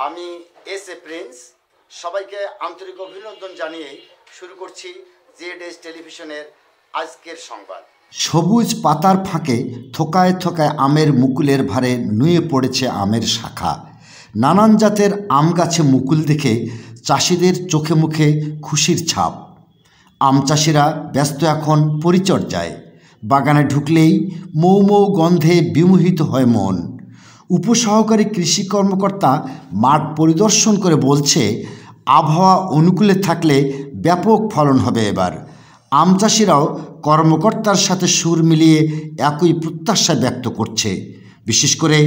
আমি S A Prince, সবাইকে আন্তরিক অভিনন্দন জানিয়ে শুরু করছি জেড টেলিভিশনের আজকের সংবাদ। সবুজ পাতার ফাঁকে থোকায় থোকায় আমের মুকুলের ভারে নুয়ে পড়েছে আমের শাখা। নানান জাতের আম গাছে মুকুল দেখে চাষিদের চোখে মুখে খুশির ছাপ। আম চাষিরা ব্যস্ত এখন পরিচর্যায়। বাগানে ঢুকলেই মৌ মৌ গন্ধে বিমোহিত হয় মন। উপসহকারী কৃষি কর্মকর্তা মাঠ পরিদর্শন করে বলছে, আবহাওয়া অনুকূলে থাকলে ব্যাপক ফলন হবে এবার। আম চাষিরাও কর্মকর্তার সাথে সুর মিলিয়ে একই প্রত্যাশা ব্যক্ত করছে। বিশেষ করে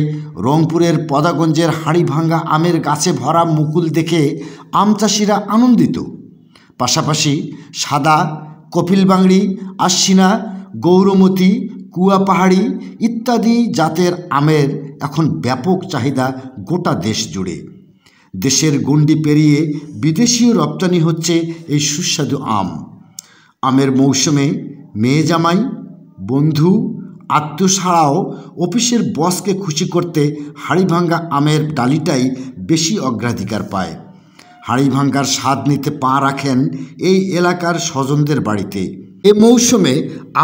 রংপুরের পদাগঞ্জের হাড়িভাঙ্গা আমের গাছে ভরা মুকুল দেখে আম চাষিরা আনন্দিত। পাশাপাশি সাদা, কপিলবাংড়ি, আশ্বিনা, গৌরমতি, কুয়াপাহাড়ি ইত্যাদি জাতের আমের এখন ব্যাপক চাহিদা গোটা দেশ জুড়ে। দেশের গণ্ডি পেরিয়ে বিদেশীয় রপ্তানি হচ্ছে এই সুস্বাদু আম। আমের মৌসুমে মেয়ে জামাই, বন্ধু, আত্মীয় ছাড়াও অফিসের বসকে খুশি করতে হাড়িভাঙ্গা আমের ডালিটাই বেশি অগ্রাধিকার পায়। হাড়িভাঙ্গার স্বাদ নিতে পা রাখেন এই এলাকার স্বজনদের বাড়িতে। এ মৌসুমে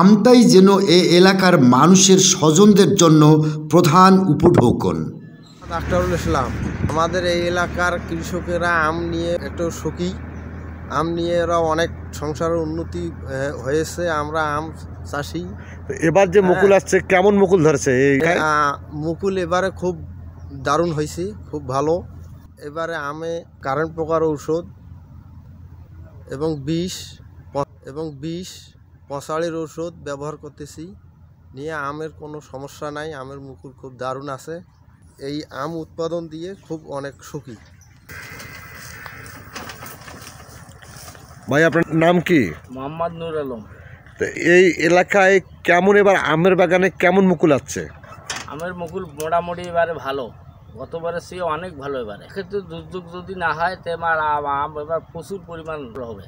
আমটাই যেন এ এলাকার মানুষের স্বজনদের জন্য প্রধান উপঢৌকন। আখতারুল ইসলাম, আমাদের এই এলাকার কৃষকেরা আম নিয়ে একটু সুখী। আম নিয়ে এরা অনেক সংসারের উন্নতি হয়েছে। আমরা আম চাষি। এবার যে মুকুল আসছে, কেমন মুকুল ধরেছে? মুকুল এবারে খুব দারুণ হয়েছে, খুব ভালো। এবারে আমে কারেন্ট পোকার ঔষধ এবং বিষ পচাড়ির ঔষধ ব্যবহার করতেছি। নিয়ে আমের কোনো সমস্যা নাই। আমের মুকুল খুব দারুণ আছে। এই আম উৎপাদন দিয়ে খুব অনেক সুখী। ভাই, আপনার নাম কি? মোহাম্মদ নুর আলম। তো এই এলাকায় কেমন এবার আমের বাগানে কেমন মুকুল আসছে? আমের মুকুল মোটামুটি এবারে ভালো, গতবারে সে অনেক ভালো। এবারে এক্ষেত্রে দুর্যোগ যদি না হয় তো আম এবার প্রচুর পরিমাণ হবে।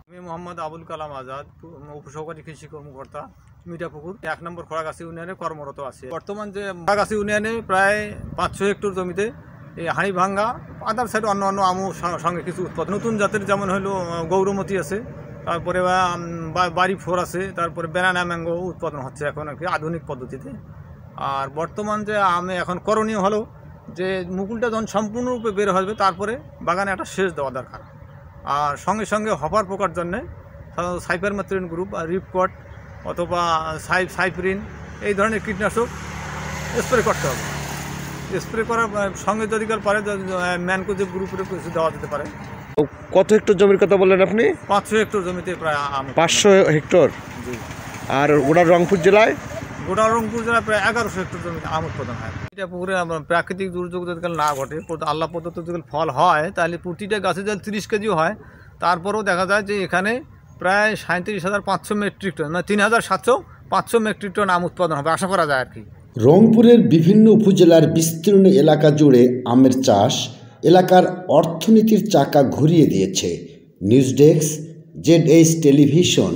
আমি মোহাম্মদ আবুল কালাম আজাদ, উপসহকারী কৃষি কর্মকর্তা, মিঠাপুকুর 1 নম্বর খোড়াগাছি ইউনিয়নে কর্মরত আছে। বর্তমান যে খোড়াগাছি ইউনিয়নে প্রায় 500 হেক্টর জমিতে এই হাড়িভাঙ্গা, আদার সাইড অন্য অন্য আমও সঙ্গে কিছু উৎপাদন। নতুন জাতের যেমন হলো গৌরমতি আছে, তারপরে বাড়ি 4 আছে, তারপরে ব্যানানা ম্যাঙ্গো উৎপাদন হচ্ছে এখন আর কি আধুনিক পদ্ধতিতে। আর বর্তমান যে আমে এখন করণীয় হলো যে মুকুলটা যখন সম্পূর্ণরূপে বের হবে তারপরে বাগানে একটা সেচ দেওয়া দরকার। আর সঙ্গে সঙ্গে হপার পোকার জন্যে সাধারণত সাইপারমেথ্রিন গ্রুপ আর রিপকট অথবা সাইপ্রিন এই ধরনের কীটনাশক স্প্রে করতে হবে। স্প্রে করার সঙ্গে যদি পারে ম্যানকোজেব গ্রুপের কিছু দেওয়া যেতে পারে। কত হেক্টর জমির কথা বললেন আপনি? 500 হেক্টর জমিতে প্রায় আম। 500 হেক্টর? জি। আর গোটা রংপুর জেলায়? গোটা রংপুর জেলায় প্রায় 1100 হেক্টর জমিতে আম উৎপাদন হয়। এটা পুকুরে প্রাকৃতিক দুর্যোগ যদি না ঘটে, আল্লাহ প্রদত্ত যদি ফল হয়, তাহলে প্রতিটা গাছে যদি 30 কেজিও হয়, তারপরেও দেখা যায় যে এখানে প্রায় 37,500 মেট্রিক টন, মানে 3,700 মেট্রিক টন আম উৎপাদন হবে আশা করা যায় আর কি। রংপুরের বিভিন্ন উপজেলার বিস্তীর্ণ এলাকা জুড়ে আমের চাষ এলাকার অর্থনীতির চাকা ঘুরিয়ে দিয়েছে। News desk, Z television.